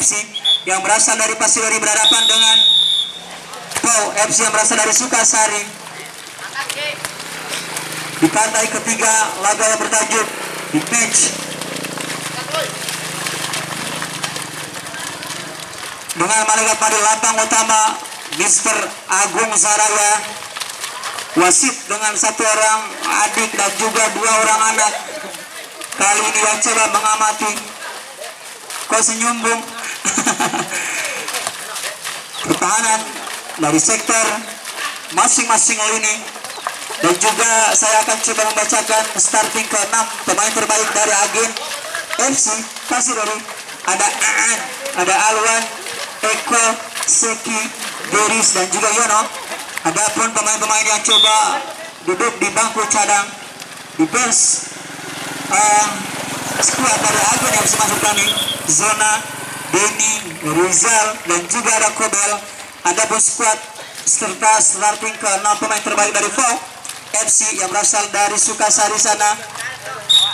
FC yang berasal dari Pasirori berhadapan dengan PAU FC yang berasal dari Sukasari. Di partai ketiga laga yang bertajuk di match dengan malaikat pada lapang utama Mr. Agung Saraya, wasit dengan satu orang adik dan juga dua orang anak. Kali ini yang coba mengamati. Kok senyum Bung? Pertahanan dari sektor masing-masing lini. Dan juga saya akan coba membacakan starting ke-6 pemain terbaik dari Agen FC Pasirori. Ada Aan, ada Alwan, Eko, Seki, Deris dan juga Yono. Adapun pemain-pemain yang coba duduk di bangku cadang di bench skuad dari Agen yang masuk kami, Zona, Denny, Rizal dan juga ada Kobel. Adapun skuad serta starting ke-6 pemain terbaik dari PAU FC yang berasal dari Sukasari sana,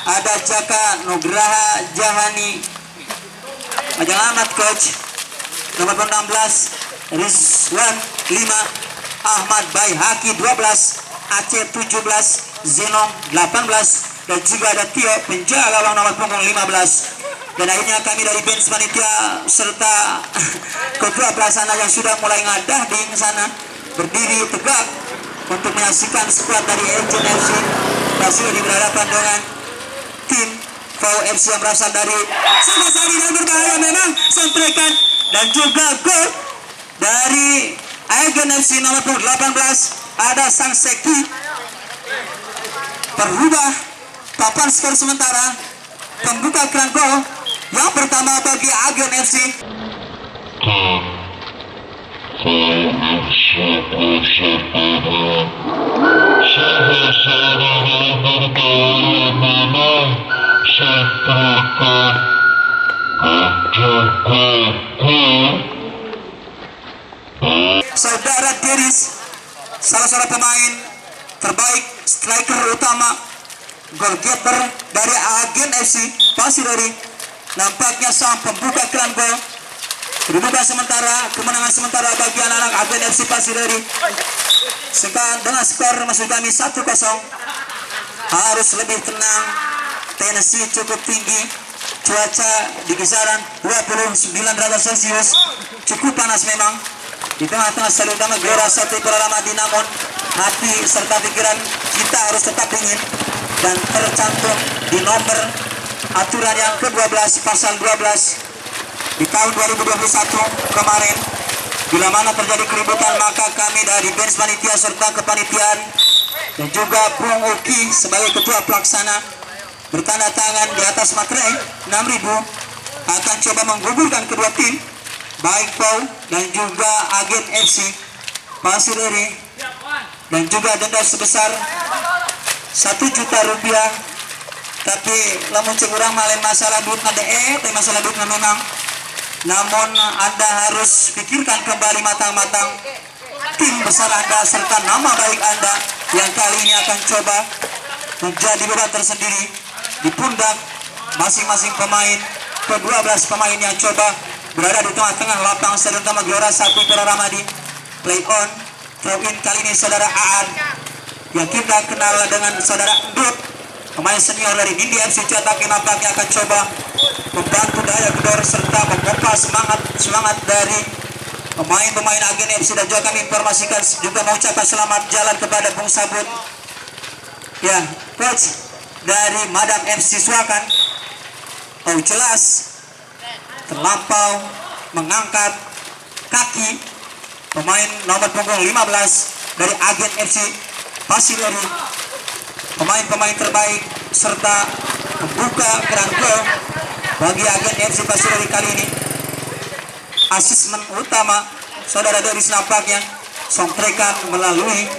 ada Jaka Nugraha Jahani, Alamat coach. Nomor 16 Rizwan 5, Ahmad Baihaki 12, Aceh 17, Zenong 18 dan juga ada Tio penjaga gawang nomor punggung 15. Dan akhirnya kami dari bench panitia serta ketua pelaksana yang sudah mulai ngadah di sana berdiri tegak untuk menyaksikan skuad dari Agent FC Pasirori berhadapan dengan tim PAU FC yang berasal dari Sukasari dan berbahaya memang sontrekan dan juga gol dari Agent FC nomor 18 ada Sang Seki. Berubah papan skor sementara pembuka keran gol yang pertama bagi Agent FC. Saudara Deris, salah seorang pemain terbaik, striker utama, goal getter dari Agen FC Pasirori, nampaknya sang pembuka keran gol. Kedudukan sementara, kemenangan sementara bagi anak-anak Agen FC Pasirori. Sekarang dengan skor maksud kami 1-0. Harus lebih tenang, tensi cukup tinggi, cuaca di kisaran 29 derajat Celcius, cukup panas memang. Di tengah-tengah selalu utama gelora satu Ramadi, namun hati serta pikiran kita harus tetap dingin dan tercantum di nomor aturan yang ke-12 pasal 12 di tahun 2021 kemarin. Bila mana terjadi keributan maka kami dari bench panitia serta kepanitiaan dan juga Bung Uki sebagai ketua pelaksana bertanda tangan di atas materai 6.000 akan coba menggugurkan kedua tim baik PAU dan juga Agen FC Pasirori dan juga denda sebesar 1 juta rupiah. Tapi lamun cek urang malen masalah duit tapi masalah duit memang, namun Anda harus pikirkan kembali matang-matang tim besar Anda serta nama baik Anda yang kali ini akan coba menjadi beban tersendiri di pundak masing-masing pemain, ke-12 pemain yang coba berada di tengah-tengah lapang stadion utama Gelora 1 Ramadi. Play on, throw in kali ini saudara Aan yang kita kenal dengan saudara Endut, pemain senior dari Nindi FC Ciataki, nampaknya akan coba membantu daya gedor serta memompa semangat dari pemain-pemain Agen FC. Dan juga kami informasikan juga mengucapkan selamat jalan kepada Bung Sabut ya, coach dari Madam FC Suakan. Oh jelas terlampau mengangkat kaki pemain nomor punggung 15 dari Agen FC Pasirori, pemain-pemain terbaik serta membuka keran gol bagi Agen FC Pasirori kali ini. Asesmen utama saudara Deris nampaknya sontrekan melalui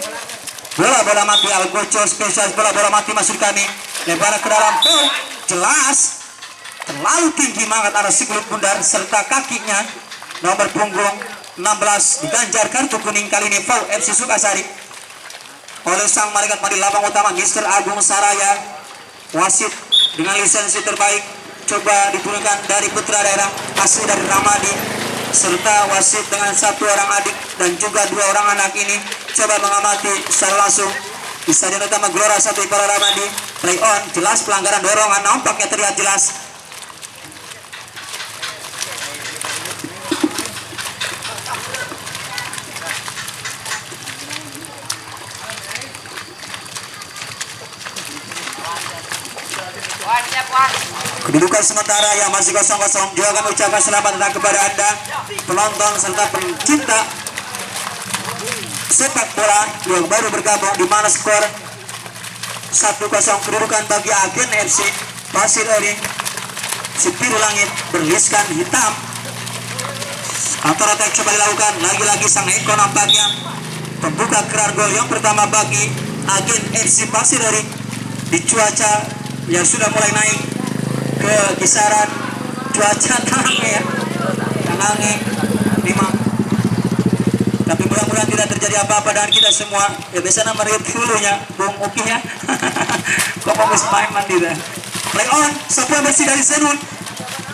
bola-bola mati Algojo spesial bola-bola mati masuk kami lebar ke dalam gol. Jelas terlalu tinggi mangkat arah siklut bundar serta kakinya nomor punggung 16 diganjar kartu kuning kali ini PAU FC Sukasari oleh sang malaikat mandi lapang utama Mr. Agung Saraya, wasit dengan lisensi terbaik coba diturunkan dari putra daerah asli dari Ramadi, serta wasit dengan satu orang adik dan juga dua orang anak ini coba mengamati secara langsung di Stadion Utama Gelora 1 Ipara Ramadi. Play on, jelas pelanggaran dorongan, nampaknya terlihat jelas. Kedudukan sementara yang masih 0-0. Juga kami ucapkan selamat datang kepada Anda penonton serta pencinta sepak bola yang baru bergabung, di mana skor 1-0 kedudukan bagi Agen FC Pasir Ori. Si biru langit berliskan hitam. Counter attack coba dilakukan, lagi-lagi sang Eko nampaknya pembuka keran gol yang pertama bagi Agen FC Pasir Ori di cuaca yang sudah mulai naik ke kisaran cuaca tanangnya ya, tanangnya 5. Tapi mudah-mudahan tidak terjadi apa-apa dengan kita semua. Ya biasanya meriut dulunya Bung Uki ya. Kok mau main mandi dah. Play on, sebuah bersih dari Zenun.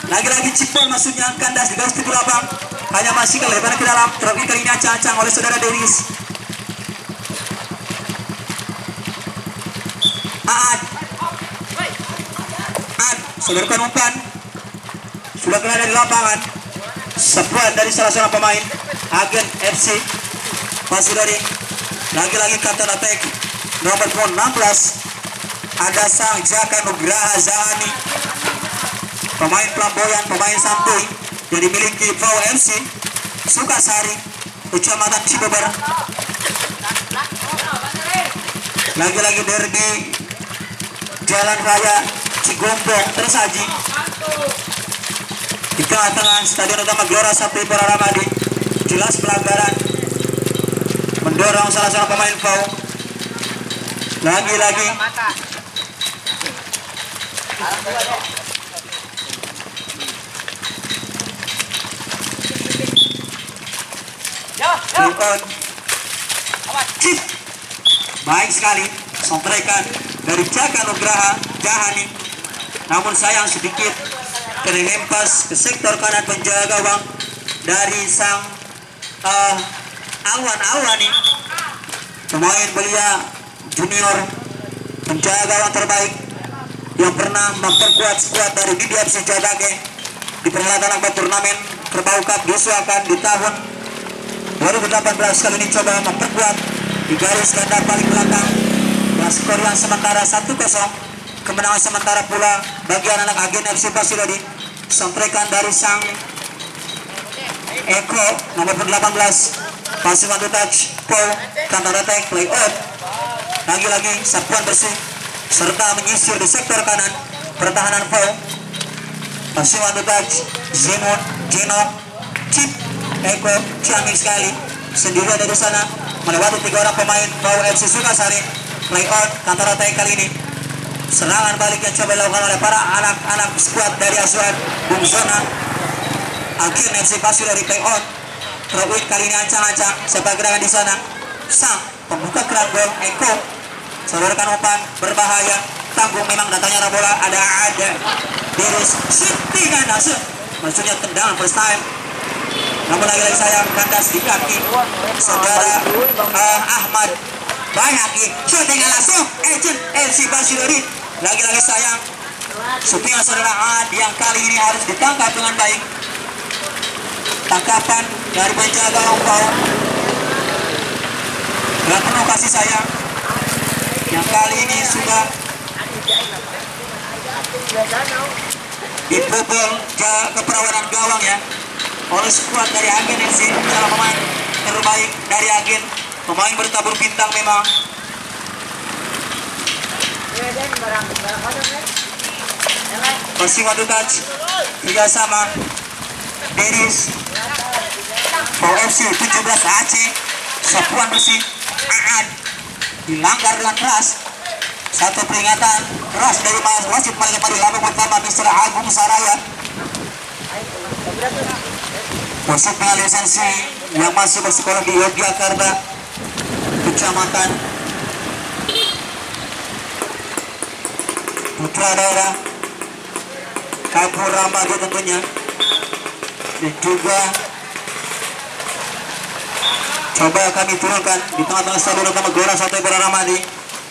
Lagi-lagi cipol masuknya kandas di garis pintu lapang. Hanya masih kelebaran ke dalam. Terakhir kali ini acang-acang oleh saudara Denis. Aad, sodorkan umpan. Sudah kena dari lapangan. Sebuah dari salah seorang pemain Agen FC Pasir Ori. Lagi-lagi counter attack nomor 16. Ada sang Jaka Nugraha Zahani, pemain flamboyan, pemain santuy yang dimiliki Pau FC Sukasari, Kecamatan Cibeber. Lagi-lagi derby Jalan Raya Cigombong tersaji di tengah-tengah Stadion Utama Gelora 1 Ipara Ramadi. Jelas pelanggaran, mendorong salah seorang pemain Pau. Lagi-lagi chip baik sekali sontrekan dari Jaka Nugraha Jahani, namun sayang sedikit terhempas ke sektor kanan penjaga gawang dari sang Awan-Awani, pemain belia junior penjaga gawang terbaik yang pernah memperkuat skuad dari BDFC Jadage di perhelatan akbar turnamen Kerbau Cup disuakan di tahun 2018. Kali ini coba memperkuat di garis ganda paling belakang dan skor yang sementara 1-0. Kemenangan sementara pula bagi anak Agen FC Pasir Ori. Sontrekan dari sang Eko nomor 18. Passing one to touch, Paul, counter attack, play on. Lagi-lagi sapuan bersih serta menyisir di sektor kanan pertahanan Paul. Passing one to touch, Zenun, Geno, Chip, Eko, ciamik sekali sendiri dari sana melewati 3 orang pemain Pau FC Sukasari. Play on, counter attack kali ini. Serangan balik yang coba dilakukan oleh para anak-anak skuad dari asuhan Bung Zona Agen FC Pasir Ori. Play on, Robin kali ini ancang-ancang sepak gerakan di sana. Sang pembuka keran gol Eko sodorkan umpan berbahaya, tanggung memang datanya bola. Ada Deris shooting kanas, maksudnya tendangan first time, namun lagi-lagi sayang kandas di kaki saudara Ahmad Bayaki. Shooting langsung Agent FC Pasir Ori. Lagi-lagi sayang shooting saudara Ahmad yang kali ini harus ditangkap dengan baik. Tangkapan dari penjaga Pau dengan penuh kasih sayang yang kali ini sudah dibobol keperawanan gawang ya oleh skuad dari Agen FC. Salah pemain terbaik dari Agen, pemain bertabur bintang memang. Masih one to touch kerjasama Deris Pau FC 17 Aceh. Sapuan bersih Aad dilanggar dengan keras. Satu peringatan keras dari wasit paling pada labang pertama Mr. Agung Saraya. Wasit dengan lisensi yang masih bersekolah di Yogyakarta, Kecamatan Putra Daerah Abu Ramadi tentunya, dan juga coba kami turunkan di tengah-tengah stadion utama Gelora 1 Abu Ramadi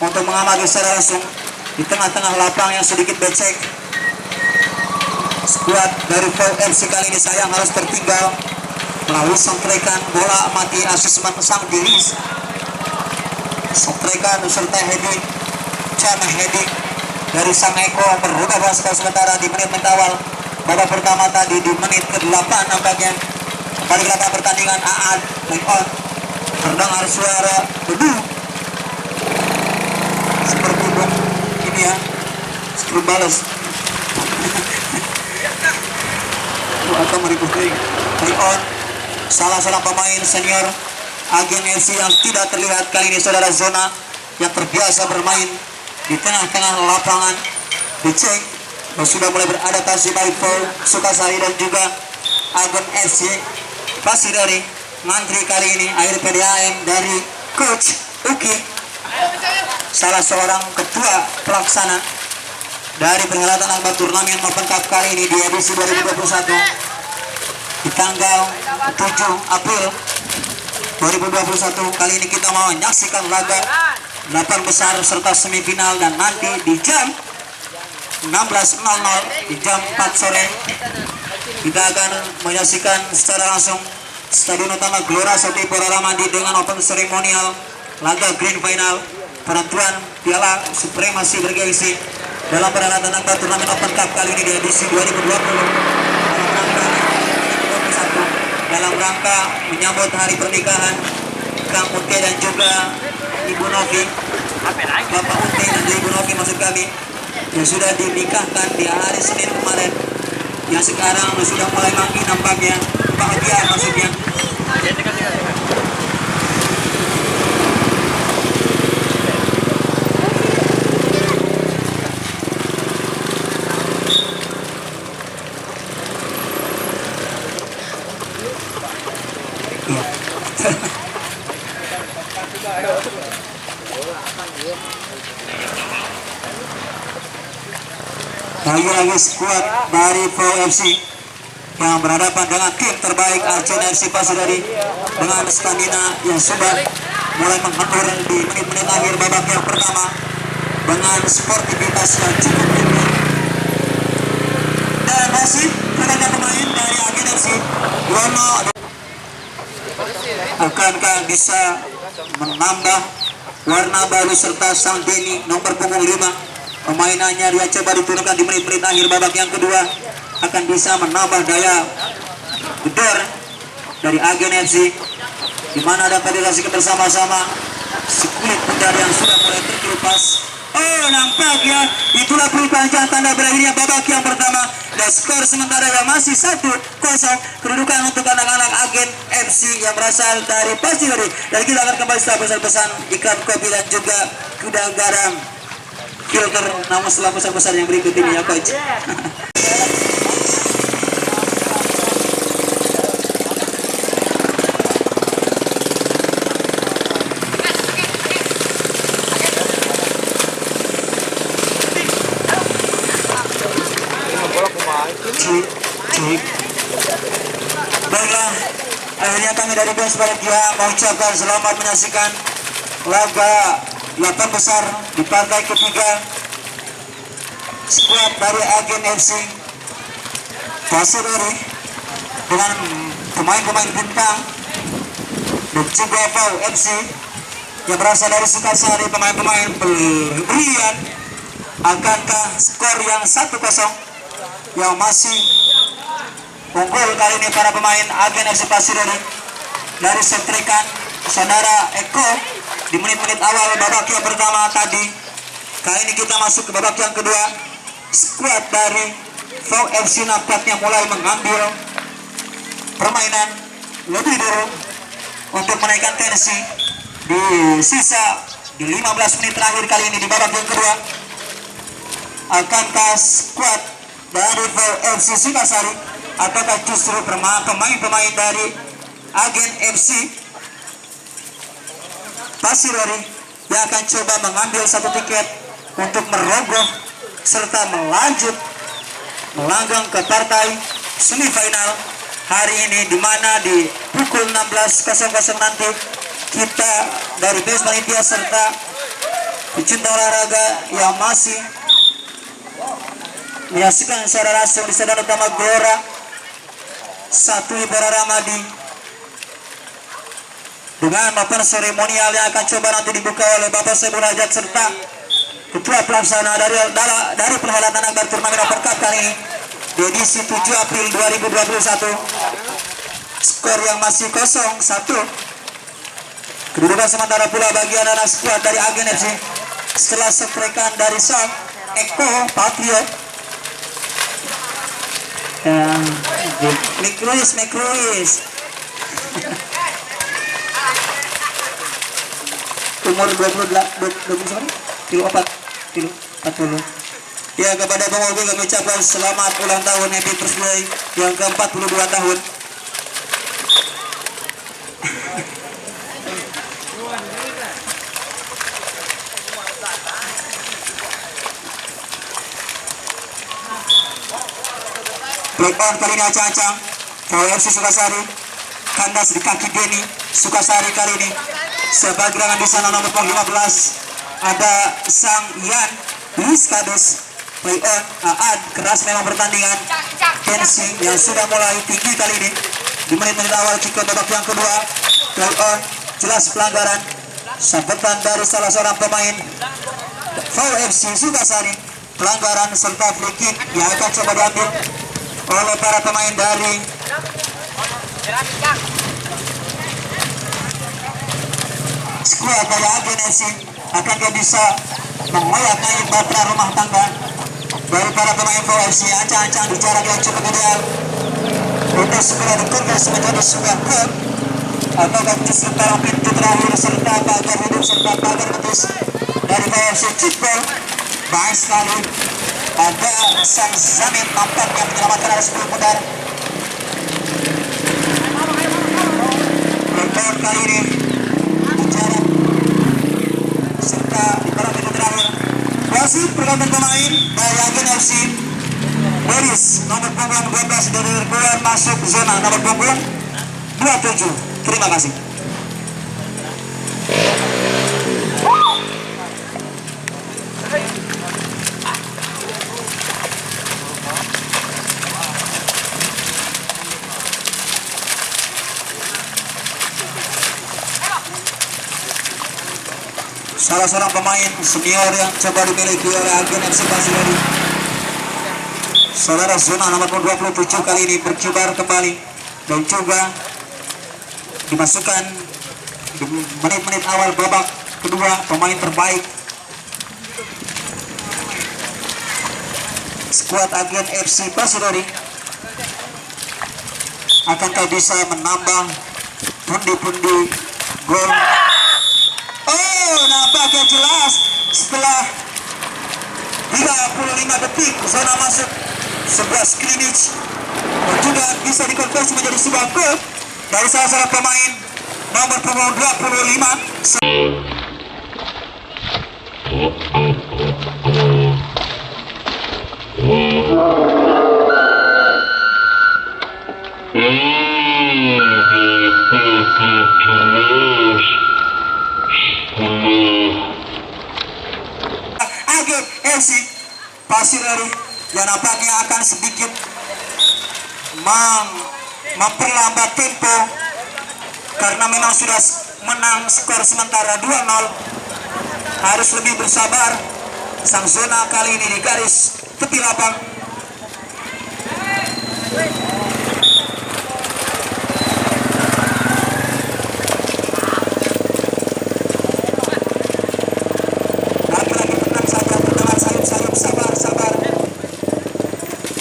untuk mengamati secara langsung di tengah-tengah lapang yang sedikit becek. Skuad dari VFC kali ini sayang harus tertinggal melalui sentrekan bola mati asismen sang diri, sentrekan serta heading, jana heading dari sang Eko berubah wasit sementara di menit-menit awal babak pertama tadi. Di menit ke-8 nampaknya kembali ke lapangan pertandingan. Aan back on, terdengar suara beduh seperti ini ya, sebelum balas atau merikuti back on salah seorang pemain senior Agen FC yang tidak terlihat kali ini, saudara Zona yang terbiasa bermain di tengah-tengah lapangan dicek sudah mulai beradaptasi baik Paul Sukasari dan juga Agen FC pasti dari ngantri kali ini akhir PDAM dari Coach Uki, salah seorang ketua pelaksana dari perhelatan akbar turnamen Open Cup kali ini di edisi 2021 di tanggal 7 April 2021. Kali ini kita mau menyaksikan laga 8 besar serta semifinal, dan nanti di jam 16.00 di jam 4 sore kita akan menyaksikan secara langsung Stadion Utama Gelora 1 Abu Ramadi dengan open seremonial laga Grand Final penentuan Piala Supremasi bergengsi dalam perhelatan akbar turnamen Open Cup kali ini di edisi 2020 dalam rangka menyambut hari pernikahan Kang Ute dan juga Ibu Novi, Bapak Ute dan Ibu Novi maksud kami, yang sudah dinikahkan di hari Senin kemarin, yang sekarang sudah mulai makin nampaknya bahagia maksudnya. Lagi-lagi skuad dari VFC yang berhadapan dengan tim terbaik Archen FC Pasidari dengan stamina yang sudah mulai menghentur di menit-menit akhir babak yang pertama dengan sportivitas yang cukup tinggi, dan masih rekan pemain dari Agen FC Wono akankah bisa menambah warna baru serta sang Denny nomor punggung 5 pemainannya dia coba diturunkan di menit-menit akhir babak yang kedua, akan bisa menambah daya gedor dari Agen FC, di mana dapat dirasakan bersama-sama sekulit pudar yang sudah mulai terkelupas. Oh, nampaknya itulah perubahan tanda berakhirnya babak yang pertama, dan skor sementara yang masih 1-0 kedudukan untuk anak-anak Agen FC yang berasal dari Pasidari. Dan kita akan kembali setelah pesan-pesan iklan kopi dan juga kuda garam filter, namun setelah pesan-pesan yang berikut ini ya coach. Baiklah, akhirnya kami dari Bens Bahagia mengucapkan selamat menyaksikan laga 8 besar di partai ketiga skuad dari Agen FC Pasidari dengan pemain-pemain bintang dan juga VFC yang berasal dari Sukasari, pemain-pemain brilian. Akankah skor yang 1-0 yang masih unggul kali ini para pemain Agen FC Pasidari dari sentrikan saudara Eko di menit-menit awal babak yang pertama tadi. Kali ini kita masuk ke babak yang kedua. Skuad dari VFC nampaknya mulai mengambil permainan lebih dulu untuk menaikkan tensi di sisa di 15 menit terakhir kali ini di babak yang kedua. Akankah skuad dari VFC Sukasari ataukah justru pemain-pemain dari Agen FC Pasidari yang akan coba mengambil satu tiket untuk merogoh serta melanjut melanggang ke partai semifinal hari ini, di mana di pukul 16.00 nanti kita dari BES Panitia serta pecinta olahraga yang masih menyaksikan secara langsung di Stadion Utama Gelora 1 Ibara Ramadi dengan mapan seremonial yang akan coba nanti dibuka oleh Bapak Saiful Hajat serta Ketua Pelaksana dari perhelatan akbar turnamen Open Cup kali ini di edisi 7 April 2021. Skor yang masih 0-1. Kedudukan sementara pula bagi anak skuad dari Agen FC setelah setrekan dari sang Eko Patrio. Mikruis umur 40 ya. Kepada Bang Ogi kami ucapkan selamat ulang tahun, happy birthday yang ke-42 tahun. Breakdown kali ini acang-acang KWFC Sukasari, kandas di kaki Denny Sukasari kali ini. Sebagai gerangan di sana nomor 15 ada sang Yan Luis Kades. Play on, Aad keras memang pertandingan. Tensi yang sudah mulai tinggi kali ini di menit-menit awal Ciko babak yang kedua. Play on, jelas pelanggaran, sabetan dari salah seorang pemain VFC Sukasari, pelanggaran serta free kick yang akan coba diambil oleh para pemain dari skuad dari Agen FC. Akan dia bisa mengoyak-ngayak batra rumah tangga dari para pemain VFC. Ancang-ancang di jarak yang cukup ideal untuk segera dikonversi menjadi sebuah gol, atau justru taruh pintu terakhir serta pagar hidup serta pagar betis dari VFC Cipol. Baik sekali, ada sang Zamin nampaknya menyelamatkan arah 10 pudar. Rekor kali ini bicara serta di para pintu terakhir. Wasit pergantian pemain dari Agen FC, Boris nomor punggung 12 dari keluar masuk zona nomor punggung 27. Terima kasih. Salah seorang pemain senior yang coba dimiliki oleh Agen FC Pasirari, saudara zona nomor 27 kali ini berkibar kembali dan coba dimasukkan di menit-menit awal babak kedua. Pemain terbaik skuad Agen FC Pasirari akankah bisa menambah pundi-pundi gol? Oh, nampaknya jelas setelah 35 detik zona masuk sebuah scrimmage dan juga bisa dikonversi menjadi sebuah gol dari salah seorang pemain nomor punggung 25. Agen FC Pasirari yang nampaknya akan sedikit memperlambat tempo karena memang sudah menang skor sementara 2-0. Harus lebih bersabar. Sang zona kali ini di garis tepi lapang.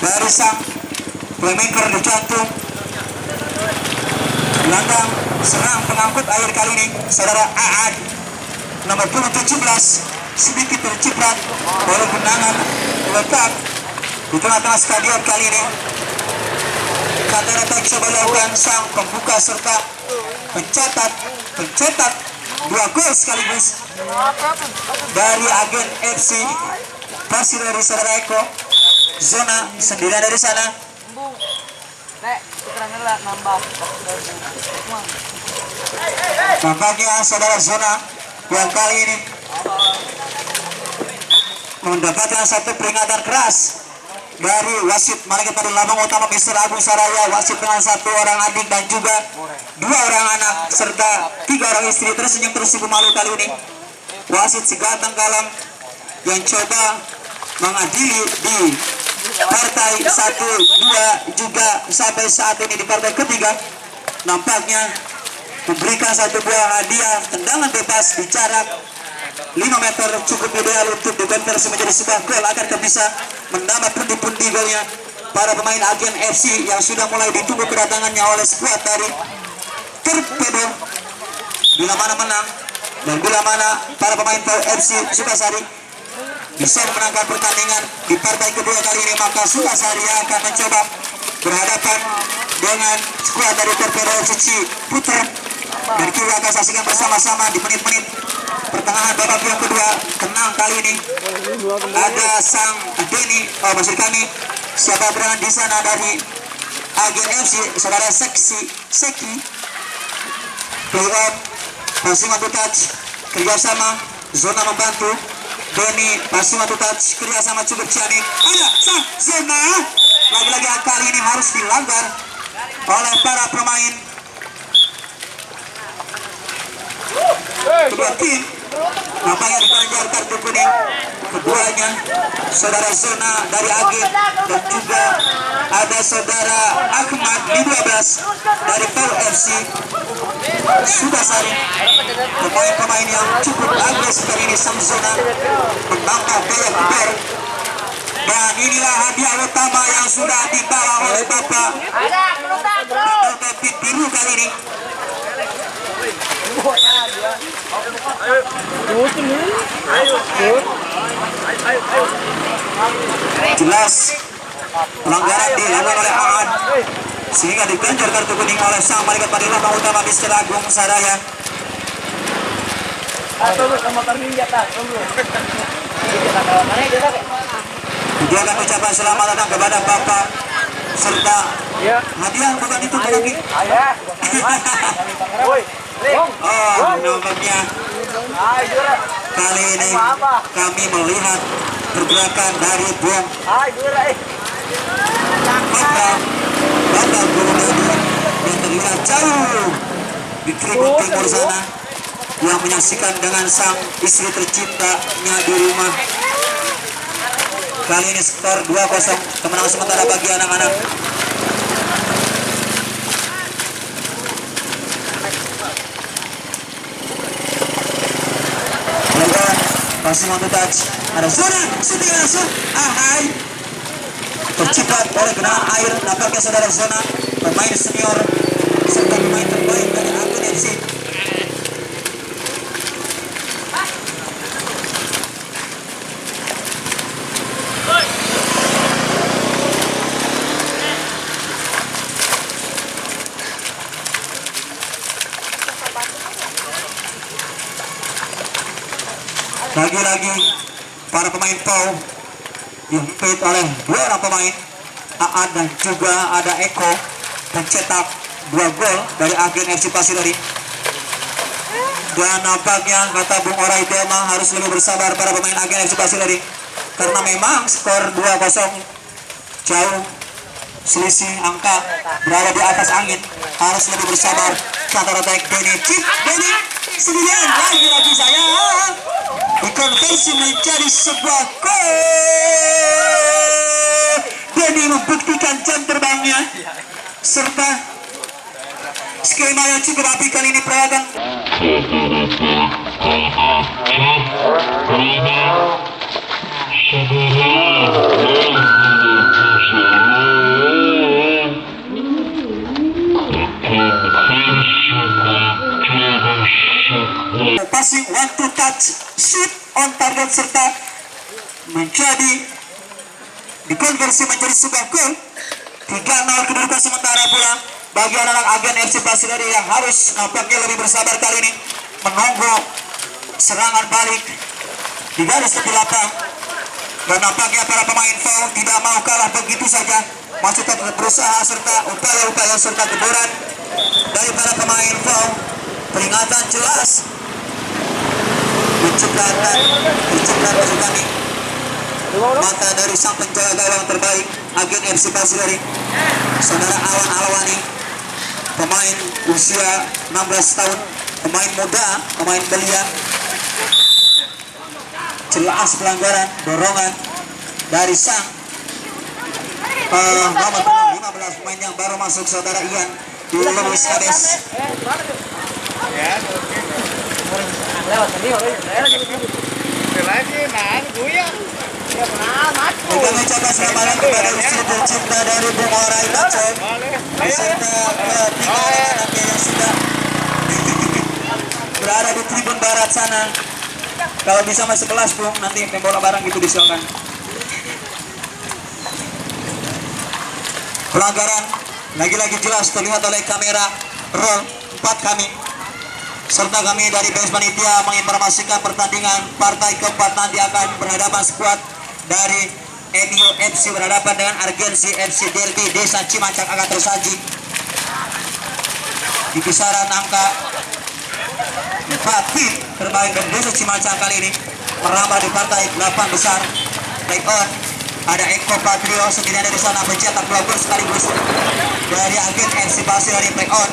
Dari sang playmaker di jantung gelandang serang pengangkut air kali ini saudara Aad nomor 17 sedikit terciprat oleh genangan letak di tengah-tengah stadion kali ini. Kata-kata coba dilakukan sang pembuka serta pencetak 2 gol sekaligus dari Agen FC Pasirari saudara Eko. zona sendirian dari sana. Nampaknya saudara zona yang kali ini mendapatkan satu peringatan keras dari wasit Malaikat Padi Lambang Utama Mr. Agung Saraya. Wasit dengan 1 orang adik dan juga 2 orang anak serta 3 orang istri tersenyum tersipu malu kali ini. Wasit segantang kalam yang coba mengadili di partai 1, 2 juga sampai saat ini di partai ketiga nampaknya memberikan satu buah hadiah tendangan bebas di jarak 5 meter cukup ideal untuk dikonversi menjadi sebuah gol agar bisa menambah pundi-pundi golnya para pemain Agen FC yang sudah mulai ditunggu kedatangannya oleh skuad dari Torpedo. Bila mana menang dan bila mana para pemain PAU FC Sukasari bisa memenangkan pertandingan di partai kedua kali ini, maka Sukasari akan mencoba berhadapan dengan skuad dari Torpedo FC Putra. Dan kita akan saksikan bersama-sama di menit-menit pertengahan babak yang kedua. Tenang kali ini ada sang Denny, maksud kami siapa berada di sana dari Agen FC, saudara Seki play off, passing to touch, kerjasama zona membantu Denny, passing to touch, kerjasama cukup ciamik. Ada sang zona, lagi-lagi kali ini harus dilanggar oleh para pemain kedua tim. Nampaknya dikejar kartu kuning keduanya, saudara zona dari Agen dan juga ada saudara Ahmad di 12 dari PAU FC Sukasari. Pemain-pemain yang cukup agresif kali ini sang zona menambah daya kebar. Dan inilah hadiah utama yang sudah dibawa oleh Bapak Topi biru kali ini. Jelas pelanggaran dilakukan oleh Ahmad sehingga diganjar kartu kuning oleh sang Malaikat Padi Lambang Utama Mr. Agung Saraya. Tujuan ucapan selamat datang kepada Bapak serta hadiah bukan itu lagi. Oh, nampaknya kali ini kami melihat pergerakan dari Buang Bapak Guru yang terlihat jauh di tribun timur sana yang menyaksikan dengan sang istri tercintanya di rumah. Kali ini skor 2-0 kemenangan sementara bagi anak-anak. Masih mau touch, ada zona, shooting langsung, ahai tercepat oleh genangan air. Nampaknya saudara zona pemain senior serta pemain terbaik dari Agen FC. Lagi-lagi para pemain PAU dihimpit oleh 2 orang pemain, Aan dan juga ada Eko, mencetak 2 gol dari Agen FC Pasirari. Dan nampaknya kata Bung Orai Delma harus lebih bersabar para pemain Agen FC Pasirari karena memang skor 2-0 jauh selisih angka berada di atas angin. Harus lebih bersabar. Counter attack Denny, Denny sendirian lagi saya dikonversi menjadi sebuah gol. Denny membuktikan jam terbangnya serta skema yang cukup api kali ini peragam. Passing, one to touch, shoot on target serta menjadi dikonversi menjadi sebuah gol. 3-0 kedudukan sementara pula bagi anak-anak Agen FC Pasirari yang harus nampaknya lebih bersabar kali ini menunggu serangan balik di garis tepi lapang. Dan nampaknya para pemain foul tidak mau kalah begitu saja, masih tetap berusaha serta upaya-upaya serta teguran dari para pemain foul. Peringatan jelas menciptakan maksud kami mata dari sang penjaga gawang terbaik agen FC Pasir Dari, saudara Awan Alwani, pemain usia 16 tahun, pemain muda, pemain belia. Jelas pelanggaran dorongan dari sang nomor 15 pemain yang baru masuk, saudara Ian di Luis Kades. Juga mencoba selamat kepada istri tercinta dari Bung Orai Bacon beserta ketiga anaknya yang sudah berada di tribun barat sana. Kalau bisa masuk kelas Bung, nanti pembola barang itu disilakan. Pelanggaran lagi-lagi jelas terlihat oleh kamera roll 4 kami, serta kami dari BES Panitia menginformasikan pertandingan partai keempat nanti akan berhadapan skuad dari NIO FC berhadapan dengan Argensi FC Derby Desa Cimancang akan tersaji di kisaran angka 4 tim terbaik, dan Desa Cimancang kali ini merambah di partai 8 besar. Play on, ada Eko Patrio sendirian dari sana mencetak 2 gol sekaligus dari agen FC Pasir Dari. Play on,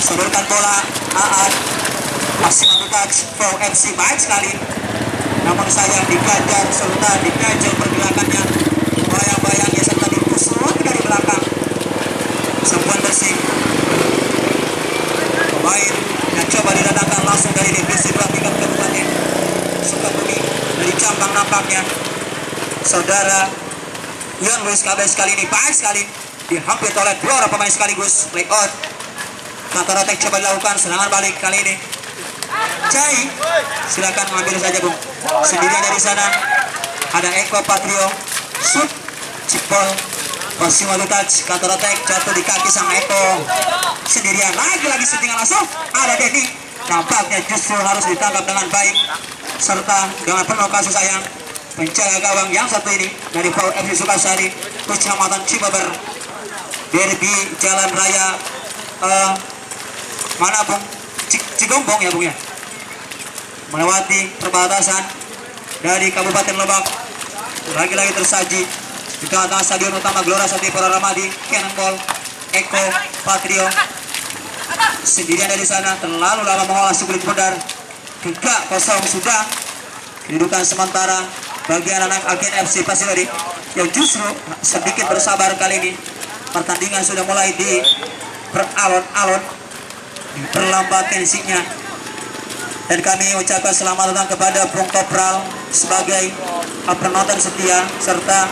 sodorkan bola Aan masih touch for FC, baik sekali, namun sayang dikejar Sultan, dikejar pergerakannya, bayang-bayangnya serta ditusuk dari belakang. Sempuan bersih pemain yang coba didatangkan langsung dari divisi 2 tingkat Kabupaten Sukabumi dari Cambang, nampaknya saudara Ian Luis Kabes kali ini baik sekali, dihampir oleh 2 orang pemain sekaligus. Play on, counter attack coba dilakukan, serangan balik kali ini Cai, silakan mengambil saja Bung. Sendirian dari sana ada Eko Patrio, shoot, cipol, masih mau touch, counter attack, jatuh di kaki sang Eko. Sendirian lagi settingan langsung, ada Denny. Nampaknya justru harus ditangkap dengan baik serta dengan penuh kasih sayang penjaga gawang yang satu ini dari PAU FC Sukasari, Kecamatan Cibaber, Derby Jalan Raya mana Bung? Cigombong ya Bung ya, melewati perbatasan dari Kabupaten Lebak. Lagi-lagi tersaji di tengah-tengah Stadion Utama Gelora Sakti Para Ramadi. Cannonball Eko Patrio sendirian dari sana, terlalu lama mengolah sukulit pudar. 3-0 sudah kedudukan sementara bagi anak agen FC Pasir Dari yang justru sedikit bersabar kali ini. Pertandingan sudah mulai di beralon-alon, perlambat tensinya, dan kami ucapkan selamat datang kepada Bung Kopral sebagai penonton setia serta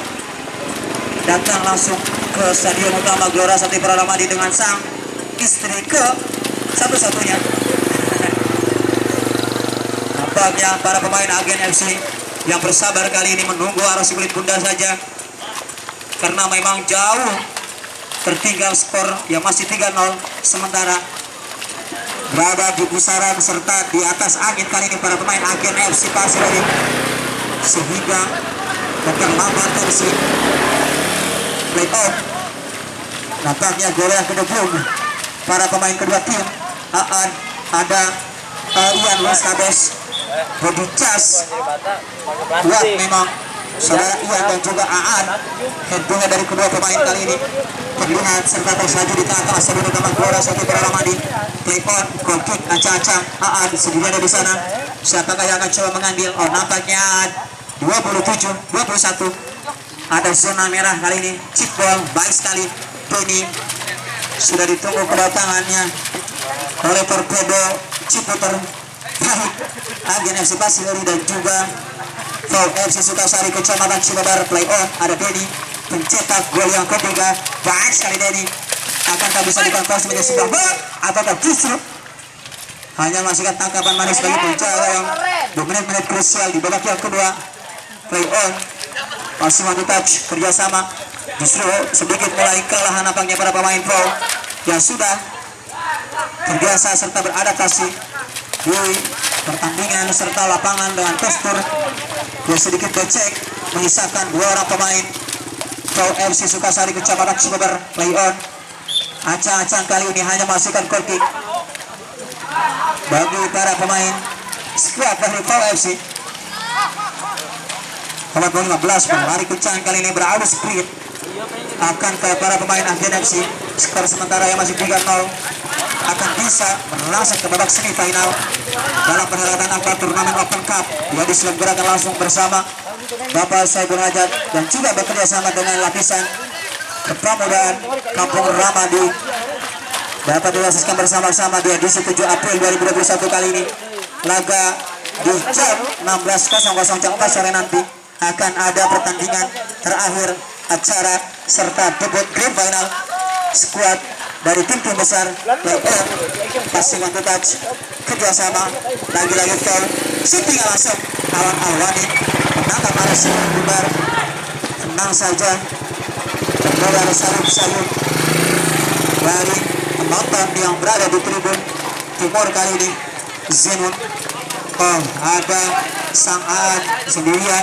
datang langsung ke Stadion Utama Gelora Sakti Para Ramadi dengan sang istri ke satu-satunya. Nampaknya para pemain agen FC yang bersabar kali ini menunggu arah kulit bunda saja, karena memang jauh tertinggal skor yang masih 3-0 sementara berada di pusaran serta di atas angin kali ini para pemain agen FC Pasir Dari, sehingga memperlambat tensi. Play off, nampaknya gol yang kedua para pemain kedua tim. Ada Ian Luis Kabes, Bobby Chas, kuat memang saudara Ian dan juga Aan. Tentunya dari kedua pemain kali ini terlihat serta tersaji di tengah-tengah Stadion Utama Gelora Sakti Para Ramadi. Play on, goal kick, ancang-ancang Aan sendirian dari sana. Siapakah yang akan coba mengambil? Oh, nampaknya 27-21 ada zona merah kali ini. Chip ball, baik sekali Tony, sudah ditunggu kedatangannya oleh Torpedo Ciputer baik agen FC Pasir Dari dan juga PAU FC Sukasari Kecamatan Cibabar. Play on, ada Denny pencetak gol yang ketiga, baik sekali Denny. Akankah bisa dikonversi menjadi sebuah gol ataukah justru hanya masihkan tangkapan manis bagi penjaga yang di menit-menit krusial di babak yang kedua. Play on, masih mau touch, kerjasama justru sedikit mulai kelelahan nampaknya para pemain pro yang sudah terbiasa serta beradaptasi di pertandingan serta lapangan dengan postur yang sedikit becek. mengisahkan 2 orang pemain Pau FC Sukasari Kecamatan Cibeber play on. Acang-acang kali ini hanya menghasilkan goal kick bagi para pemain skuad dari Pau FC. Nomor 15 pelari kencang kali ini beradu sprint akan ke para pemain Agen FC. Skor sementara yang masih 3-0 akan bisa merasuk ke babak semifinal dalam perhelatan akbar turnamen Open Cup yang diselenggarakan langsung bersama Bapak Saibul Hajat dan juga bekerja sama dengan lapisan kepemudaan Kampung Ramadi dapat dilaksanakan bersama-sama di edisi 7 April 2021 kali ini. Laga di jam 16.00 jam 4 sore nanti akan ada pertandingan terakhir acara serta debut grand final skuad dari tim-tim besar play-off. Passing on the touch kerjasama lagi-lagi foul shooting langsung Awan Alwani menangkap arah bubar tenang saja terdengar sayup-sayup dari penonton yang berada di tribun timur kali ini. Zenun ada sang Aan sendirian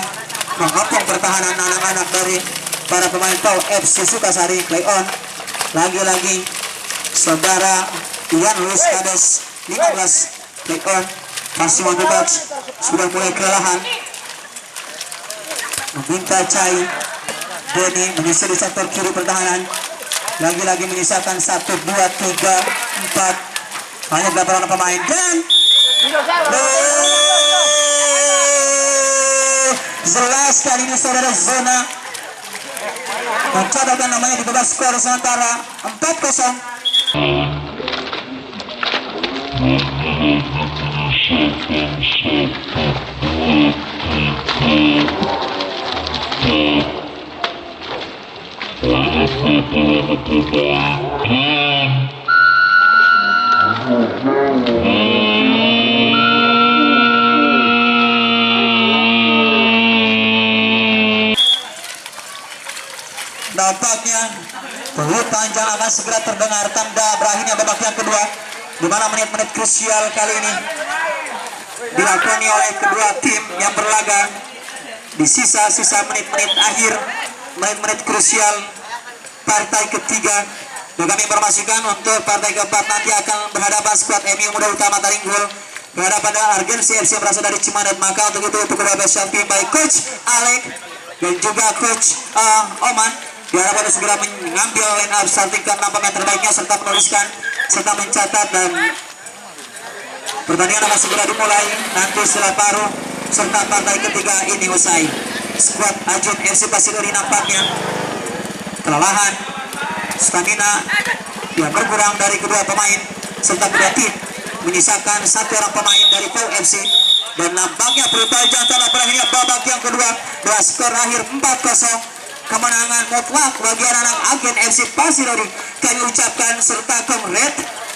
mengepung pertahanan anak-anak dari para pemain Pau FC Sukasari play on. Lagi-lagi saudara Ian Luis Kades 15 play on. Passing on the touch sudah mulai kelelahan, meminta Cai Deni menyisir di sektor kiri pertahanan. Lagi-lagi menyisakan 1, 2, 3, 4 hanya 8 orang pemain dan jelas kali ini saudara zona mencatatkan namanya di babak skor sementara 4-0. Nampaknya peluit panjang akan segera terdengar tanda berakhirnya babak yang kedua, di mana menit-menit krusial kali ini dilakoni oleh kedua tim yang berlaga di sisa-sisa menit-menit akhir, menit-menit krusial partai ketiga. Dan kami informasikan untuk partai keempat nanti akan berhadapan skuad MU Muda Utama Taringgul berhadapan dengan Argensi FC yang berasal dari Cimandat. Maka untuk itu kedua belas tim baik Coach Alek dan juga Coach Oman diharapkan segera mengambil line up starting ke 6 pemain terbaiknya serta menuliskan serta mencatat, dan pertandingan akan segera dimulai nanti setelah paruh serta partai ketiga ini usai. Skuad Ajun FC Pasir-Uri nampaknya kelelahan, stamina yang berkurang dari kedua pemain serta kedua tim menyisakan 1 orang pemain dari Pau FC, dan nampaknya pertandingan telah berakhirnya babak yang kedua dengan skor akhir 4-0. Kemenangan mutlak bagi anak-anak Agen FC Pasir-Uri. Kami ucapkan serta kongret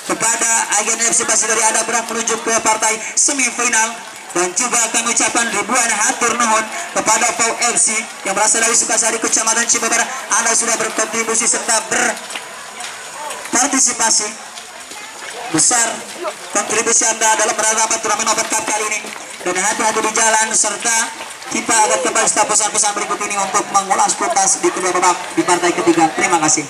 kepada Agen FC Pasir-Uri Anda berhak menuju ke partai semifinal, dan juga kami ucapkan ribuan hatur nuhun kepada Pau FC yang berasal dari Sukasari Kecamatan Cibeber. Anda sudah berkontribusi serta berpartisipasi besar kontribusi Anda dalam perhelatan turnamen Open Cup kali ini, dan hati-hati di jalan serta kita akan kembali setelah pesan-pesan berikut ini untuk mengulas tuntas di kedua babak di partai ketiga. Terima kasih.